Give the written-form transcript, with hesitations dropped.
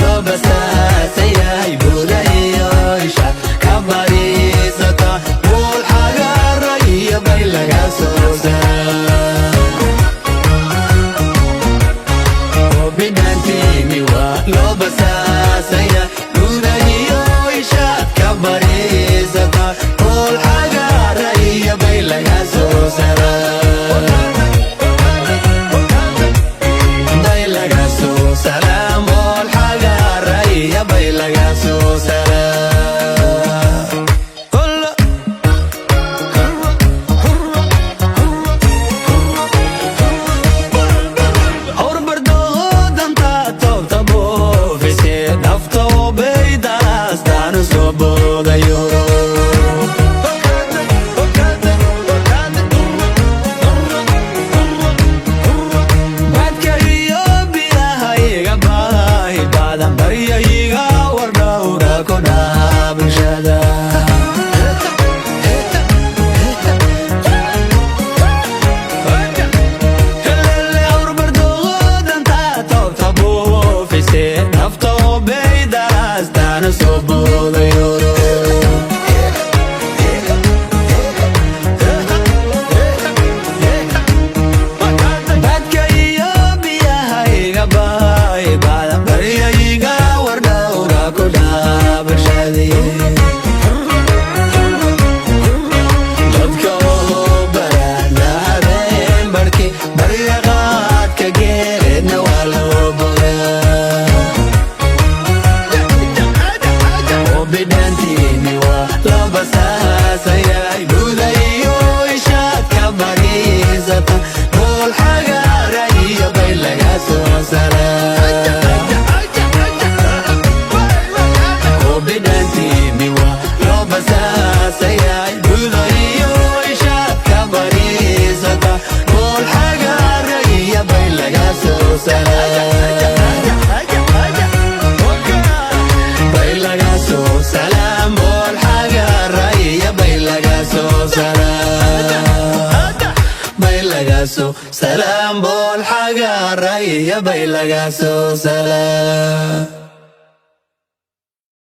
lo bastaasa yahay budayo isha ka bariisata buul xagaara iyo bay laga soo saaraa bidantini waa lo bastaasa yahay budayo isha ka bariisata buul xagaara iyo bay laga soo saaraa سلام والحجر يا بيلقى سو سلام اور بردود انت تبتبو في سيد نفتو بيداس دانو صبو ديورو سلام بول حجر يا بيلقى سلام